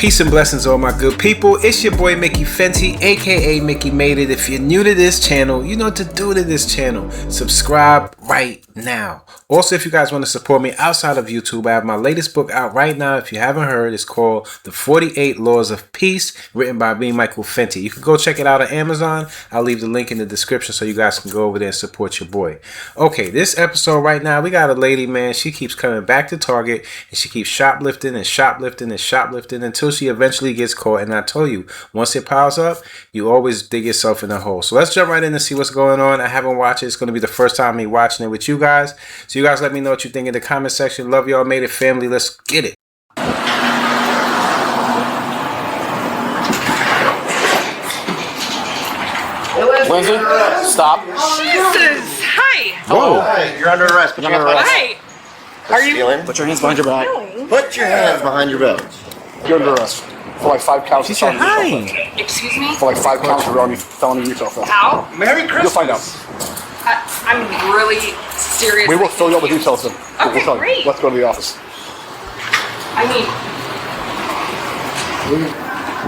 Peace and blessings, all my good people. It's your boy Mickey Fenty, aka Mickey Made It. If you're new to this channel, you know what to do to this channel. Subscribe right now. Also, if you guys want to support me outside of YouTube, I have my latest book out right now. If you haven't heard, it's called The 48 Laws of Peace, written by me, Michael Fenty. You can go check it out on Amazon. I'll leave the link in the description so you guys can go over there and support your boy. Okay, this episode right now, we got a lady, man. She keeps coming back to Target and she keeps shoplifting and shoplifting and shoplifting until she eventually gets caught. And I told you, once it piles up, you always dig yourself in a hole. So let's jump right in and see what's going on. I haven't watched it. It's going to be the first time me watching it with you guys. So you guys let me know what you think in the comment section. Love y'all, made it family. Let's get it. Lindsay, stop. Jesus! Hi! Hello. Hey, you're under arrest. Put your hands behind Hi! Are you stealing. Put your hands behind your back. Put your hands behind your belt. You're under arrest for like 5 counts. She said hi. Excuse me? For like 5 counts of felony retail theft. How? Merry Christmas. You'll find out. I'm really serious. We will fill you all the details in. Okay, We'll tell you. great. Let's go to the office. I mean,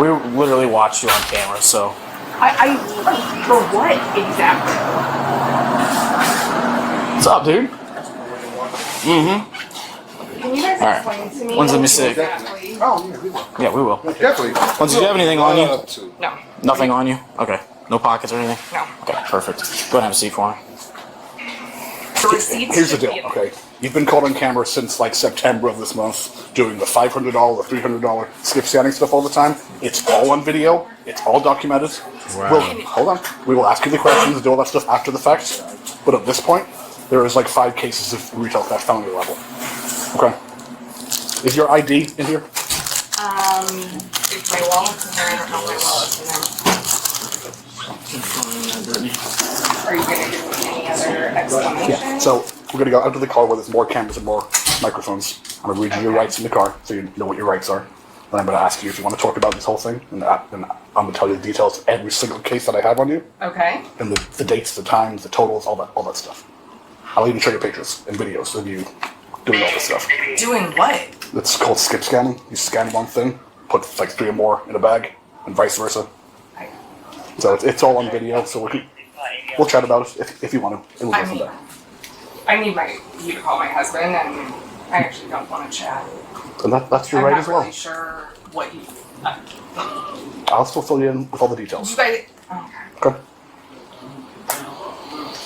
We literally watched you on camera, so. I for what exactly? What's up, dude? Can you guys Alright. explain to me? Let me see. Exactly? Oh, yeah, we will. Yeah, we will. Definitely. Lindsay, do you have anything on you? No. Nothing on you? Okay. No pockets or anything? No. Okay, perfect. Go ahead and have a seat for me. The receipts Here's the should deal, be- okay? You've been caught on camera since like September of this month doing the $500, the $300 skip scanning stuff all the time. It's all on video. It's all documented. Wow. Hold on. We will ask you the questions, do all that stuff after the fact. But at this point, there is like 5 cases of retail theft felony level. Okay. Is your ID in here? If my wallet's in there, I don't know if my wallet's in there. Are you gonna give me any other explanation? Yeah. So we're gonna go out to the car where there's more cameras and more microphones. I'm gonna read you your rights in the car so you know what your rights are. Then I'm gonna ask you if you want to talk about this whole thing, and I'm gonna tell you the details of every single case that I have on you, Okay. and the dates, the times, the totals, all that stuff. I'll even show you pictures and videos of you doing all this stuff. Doing what? It's called skip scanning. You scan one thing, put like 3 or more in a bag, and vice versa. So it's all on video. So we'll chat about it if you want to. And we'll go from there. I need you to call my husband, and I actually don't want to chat. And that's your I'm right not as well. really sure what you. I'll still fill you in with all the details. You guys. Okay. Okay.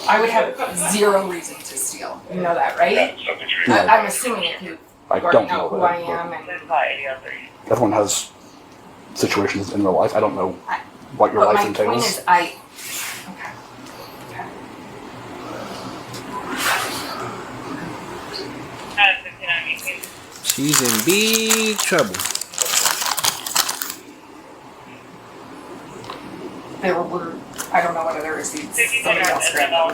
I would have 0 reason to steal. You know that, right? No. I'm assuming if you I already don't know know who that, I am, and Everyone has situations in their life. I don't know what your but life my point entails. is, okay. Okay. She's in big trouble. There were. I don't know what other receipts somebody else grabbed. I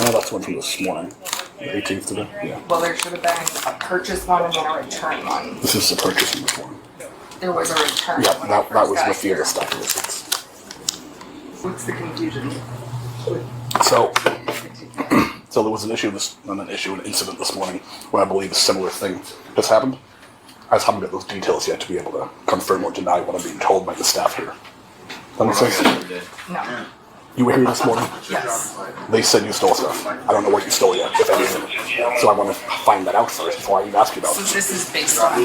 know that's one from this morning, the 18th today. Yeah. Well, there should have been a purchase one and then a return one. This is the purchase from this morning. There was a return Yeah, when I that first was got with the here. other stuff receipts. What's the confusion? So there was an incident this morning where I believe a similar thing has happened. I just haven't got those details yet to be able to confirm or deny what I'm being told by the staff here. That makes sense? No. You were here this morning. Yes. They said you stole stuff. I don't know what you stole yet, if anything. So I want to find that out first before I even ask you about So it. this is based on.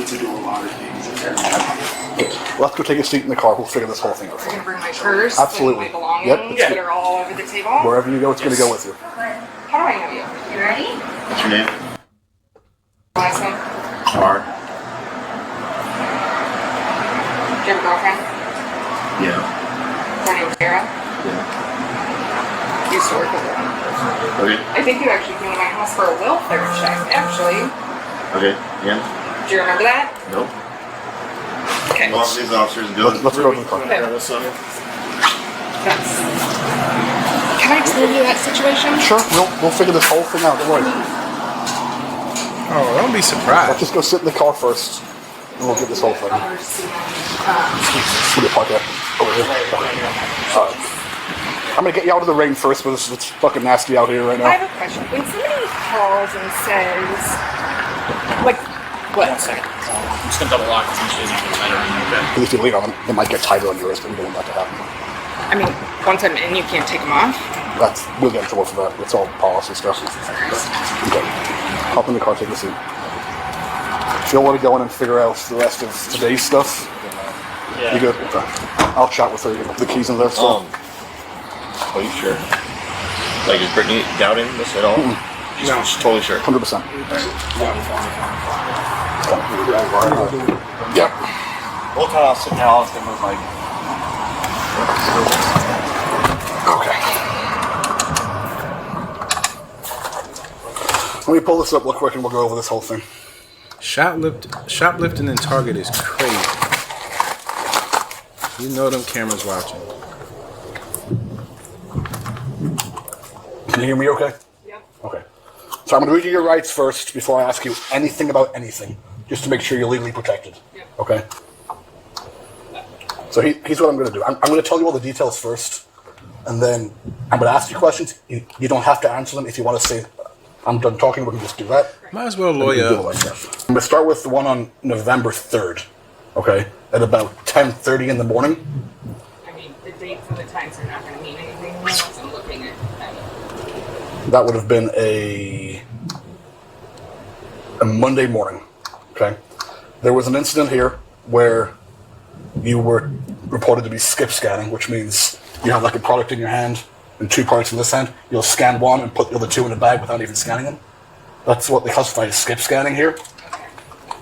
Okay. Let's go take a seat in the car. We'll figure this whole thing out. I'm gonna bring my purse. Absolutely. And my belongings Yep. that are all over the table. Wherever you go, it's going to go with you. How do I know you? You ready? What's your name? Last name? Mark. Do you have a girlfriend? Yeah. Her name's Sarah. Yeah. Used to work with her. Okay. I think you actually came to my house for a welfare check, actually. Okay. Yeah. Do you remember that? Nope. Okay. Go off these officers and go. Let's go to the car. That's... Can I explain to you that situation? Sure, we'll figure this whole thing out. Don't worry. Oh, don't be Let's surprised. just go sit in the car first, and we'll get this whole thing. We'll park it over here. I'm gonna get you out of the rain first, but it's fucking nasty out here right I now. have a question. When somebody calls and says, like, What? 1 second. I'm just gonna double lock this and it's even tighter on you, okay? Because if you lean on them, it might get tighter on yours, but you don't want that to happen. I mean, once I'm in, you can't take them off. We'll get in trouble for that. It's all policy stuff. Okay. Hop in the car, take a seat. If you don't want to go in and figure out the rest of today's stuff, you good? Okay. I'll chat with her, get the keys in there. So. Are you sure? Like, is Brittany doubting this at all? She's totally sure. 100%. Yep. We'll kind of sit down and was like, Okay. Let me pull this up real quick and we'll go over this whole thing. Shoplifting in Target is crazy. You know them cameras watching. Can you hear me okay? Yep. Okay. So I'm going to read you your rights first before I ask you anything about anything, just to make sure you're legally protected. Yep. Okay? So here's what I'm going to do. I'm going to tell you all the details first, and then I'm going to ask you questions. You don't have to answer them. If you want to say, I'm done talking, we can just do that. Might as well And we lawyer can do it up. like that. I'm going to start with the one on November 3rd, okay, at about 10:30 in the morning. I mean, the dates and the times are not going to mean anything unless I'm looking at them. That would have been a Monday morning, okay? There was an incident here where you were reported to be skip scanning, which means you have like a product in your hand and 2 products in this hand. You'll scan one and put the other 2 in a bag without even scanning them. That's what they classify as skip scanning here.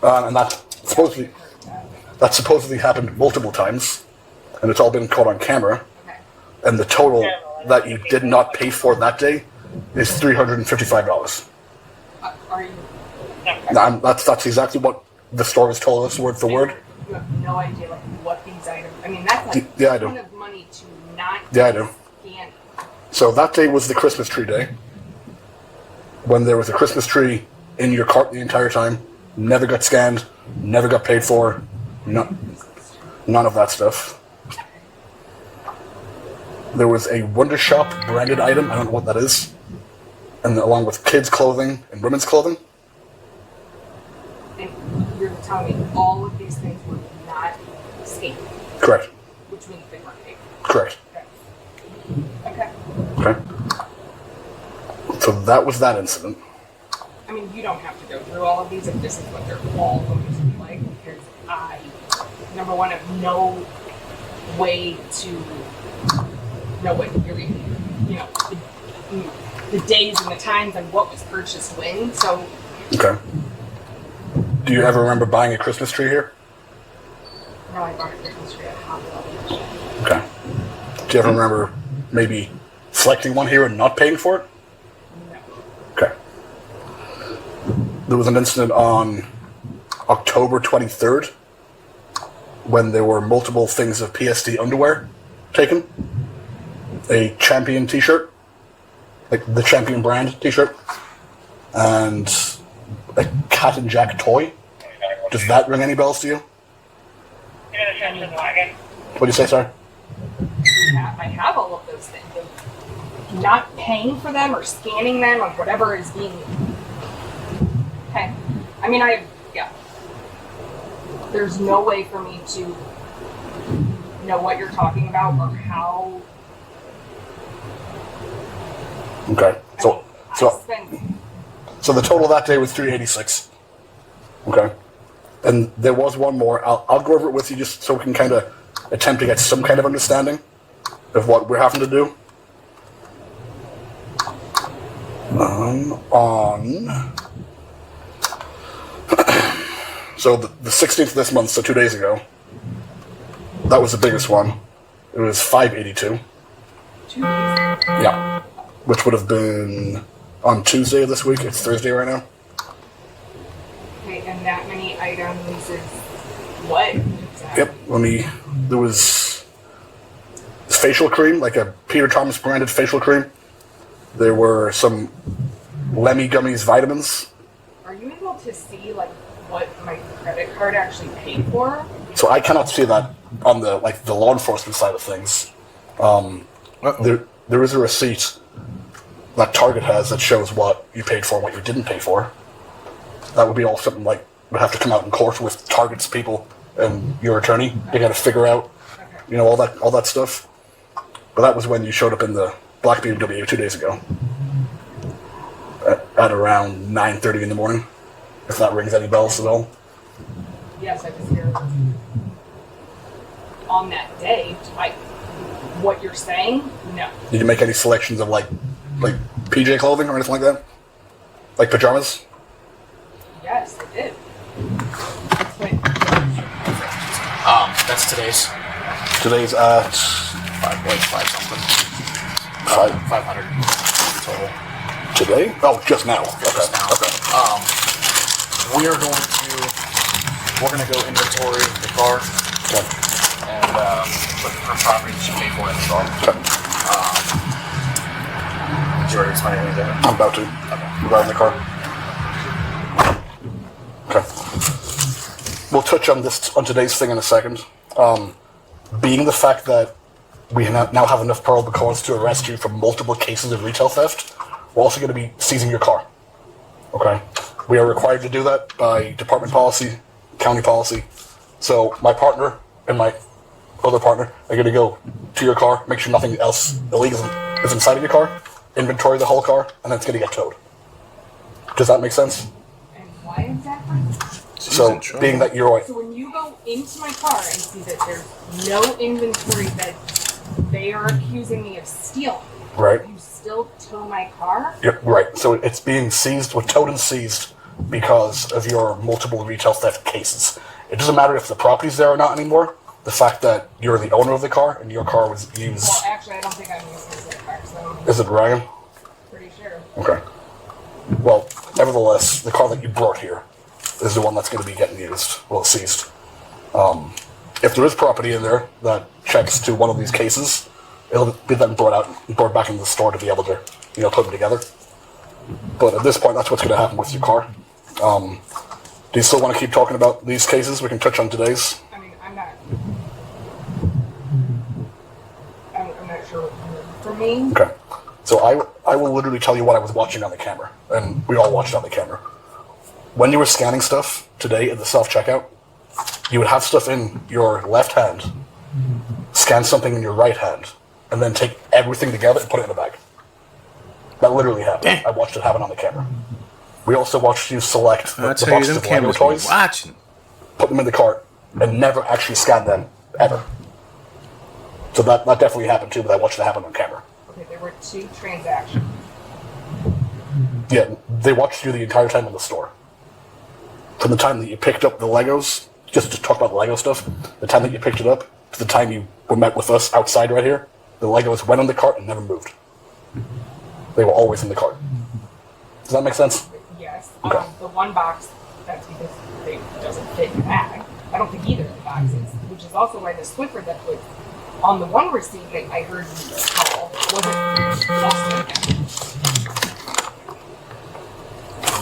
And that supposedly happened multiple times, and it's all been caught on camera. Okay. And the total that you did not pay for that day is $355. Are you? That's exactly what the store has told us, word for word. You have no idea like what these items. I mean, that's like Yeah, I a do. ton of money to not. Yeah, I do. Scan. So that day was the Christmas tree day, when there was a Christmas tree in your cart the entire time, never got scanned, never got paid for, none of that stuff. There was a Wonder Shop branded item, I don't know what that is, and along with kids' clothing and women's clothing. And you're telling me all of these things were not scanned, Correct. which means they weren't paid. Correct. Okay. Okay. So that was that incident. I mean, you don't have to go through all of these if this is what they're all going to be like, because I, number one, have no way to know what you're eating, the days and the times and what was purchased when, so. Okay. Do you ever remember buying a Christmas tree here? No, I bought a Christmas tree at Hot Wheels. Okay. Do you ever remember maybe selecting one here and not paying for it? No. Okay. There was an incident on October 23rd when there were multiple things of PSD underwear taken. A Champion t-shirt, like the Champion brand t-shirt, and a Cat and Jack toy. Does that ring any bells to you? What do you say, sorry? I have all of those things. Not paying for them or scanning them or whatever is being. Okay. I mean, there's no way for me to know what you're talking about or how. Okay. So I spent. the total that day was $386. Okay. And there was one more. I'll go over it with you just so we can kind of attempt to get some kind of understanding of what we're having to do. So the 16th of this month, so 2 days ago, that was the biggest one. It was $582. 2 days. Yeah. Which would have been on Tuesday of this week. It's Thursday right now. Okay, and that many items is what? Yep. There was facial cream, like a Peter Thomas branded facial cream. There were some Lemmy Gummies vitamins. Are you able to see like what my credit card actually paid for? So I cannot see that on the law enforcement side of things. There is a receipt that Target has that shows what you paid for and what you didn't pay for. That would be all something like would have to come out in court with targets people and your attorney. They got to figure out, all that stuff. But that was when you showed up in the black BMW 2 days ago at around 9:30 in the morning. If that rings any bells at all. Yes, I was here on that day. Like what you're saying, no. Did you make any selections of like PJ clothing or anything like that? Like pajamas? Yes, I did. Wait. That's today's. Today's at 5 something. 500 total. today? Oh, just now. Okay. Just now. Okay. We're gonna go inventory the car Okay. and look for properties to pay for it as well. Okay. Did you already explain anything there? I'm about to. Regarding the car. Okay. We'll touch on today's thing in a second. Being the fact that we now have enough probable cause to arrest you for multiple cases of retail theft, we're also going to be seizing your car. Okay? We are required to do that by department policy, county policy. So my partner and my other partner are going to go to your car, make sure nothing else illegal is inside of your car, inventory the whole car, and then it's going to get towed. Does that make sense? And why exactly? So, being that you're... So when you go into my car and see that there's no inventory that they are accusing me of stealing, Right. you still tow my car? Yep, right. So it's being seized, towed and seized because of your multiple retail theft cases. It doesn't matter if the property's there or not anymore. The fact that you're the owner of the car and your car was used... Well, actually, I don't think I'm using this car, so Is it Ryan? pretty sure. Okay. Well, nevertheless, the car that you brought here is the one that's going to be getting used, seized. If there is property in there that checks to one of these cases, it'll be then brought back into the store to be able to, put them together. But at this point, that's what's going to happen with your car. Do you still want to keep talking about these cases? We can touch on today's. I mean, I'm not sure what you mean. For me, Okay. So I will literally tell you what I was watching on the camera, and we all watched on the camera. When you were scanning stuff today at the self-checkout, you would have stuff in your left hand, scan something in your right hand, and then take everything together and put it in a bag. That literally happened. I watched it happen on the camera. We also watched you select the boxes of Lego toys, watching. put them in the cart, and never actually scan them, ever. So that definitely happened too, but I watched it happen on camera. okay, there were 2 transactions. Yeah, they watched you the entire time in the store. From the time that you picked up the Legos, just to talk about the Lego stuff, the time that you picked it up to the time you were met with us outside right here, the Legos went in the cart and never moved. They were always in the cart. Does that make sense? Yes. Okay. The one box, that's because it doesn't fit in the bag. I don't think either of the boxes, which is also why the Swiffer that was on the one receipt that I heard you call wasn't also in there.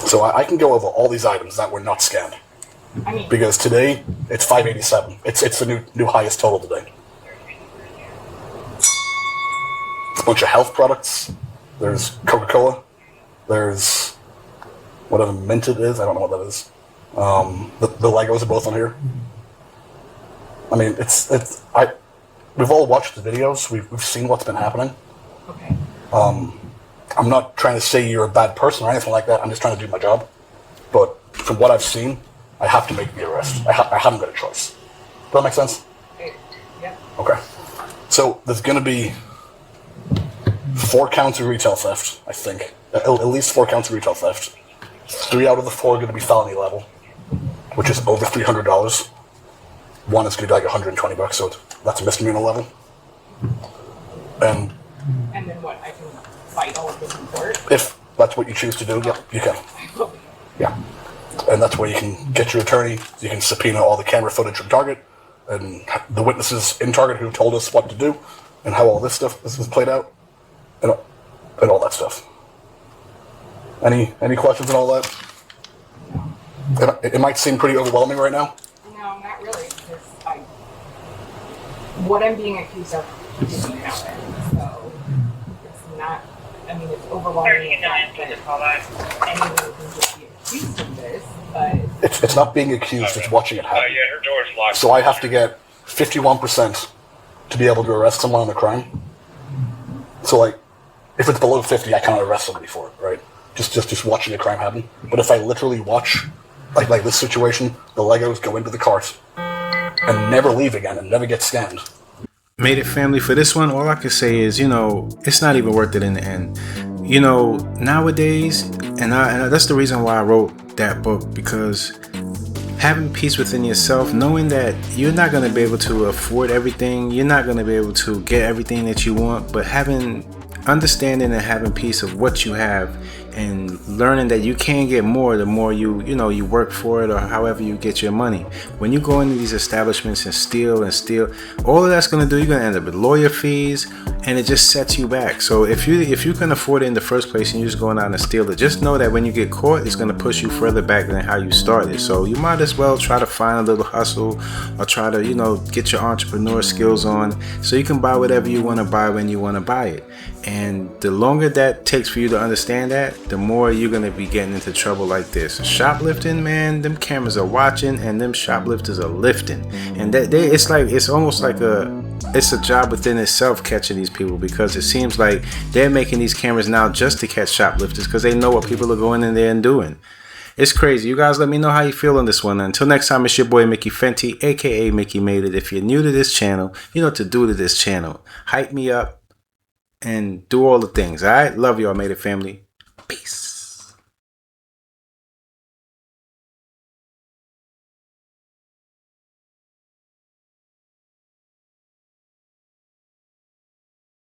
So I can go over all these items that were not scanned. I mean, Because today, it's 587. It's the new highest total today. It's a bunch of health products. There's Coca-Cola. There's whatever mint it is. I don't know what that is. The Legos are both on here. I mean, we've all watched the videos. We've seen what's been happening. okay. I'm not trying to say you're a bad person or anything like that. I'm just trying to do my job. But from what I've seen, I have to make the arrest. I haven't got a choice. Does that make sense? Yeah. Okay. So there's going to be 4 counts of retail theft, I think. At least 4 counts of retail theft. 3 out of the 4 are going to be felony level, which is over $300. 1 is going to be like $120, so that's a misdemeanor level. And And then what? I can fight all of this in court? if that's what you choose to do, yeah, you can. Yeah. And that's where you can get your attorney, you can subpoena all the camera footage from Target, and the witnesses in Target who told us what to do, and how all this stuff was played out, and all that stuff. Any questions on all that? It might seem pretty overwhelming right now. No, not really, because what I'm being accused of didn't happen. So it's not, I mean, it's overwhelming the fact that anyone can just be accused of this, but It's not being accused, it's watching it happen. Yeah, her door's locked. So I have to get 51% to be able to arrest someone on a crime. So like, if it's below 50, I can't arrest somebody for it, right? Just watching a crime happen. But if I literally watch, like this situation, the Legos go into the cart and never leave again and never get scanned. Made it family for this one. All I can say is, it's not even worth it in the end. Nowadays, and that's the reason why I wrote that book, because having peace within yourself, knowing that you're not going to be able to afford everything, you're not going to be able to get everything that you want, but understanding and having peace of what you have, and learning that you can get more the more you work for it, or however you get your money. When you go into these establishments and steal, all of that's going to do, you're going to end up with lawyer fees, and it just sets you back. So if you can afford it in the first place and you're just going out and steal it, just know that when you get caught, it's going to push you further back than how you started. So you might as well try to find a little hustle, or try to get your entrepreneur skills on, so you can buy whatever you want to buy when you want to buy it. And the longer that takes for you to understand that, the more you're going to be getting into trouble like this. Shoplifting, man, them cameras are watching, and them shoplifters are lifting. And it's almost like it's a job within itself catching these people, because it seems like they're making these cameras now just to catch shoplifters, because they know what people are going in there and doing. It's crazy. You guys let me know how you feel on this one. Until next time, it's your boy Mickey Fenty, aka Mickey Made It. If you're new to this channel, you know what to do to this channel. Hype me up and do all the things. All right, love y'all, Made It family.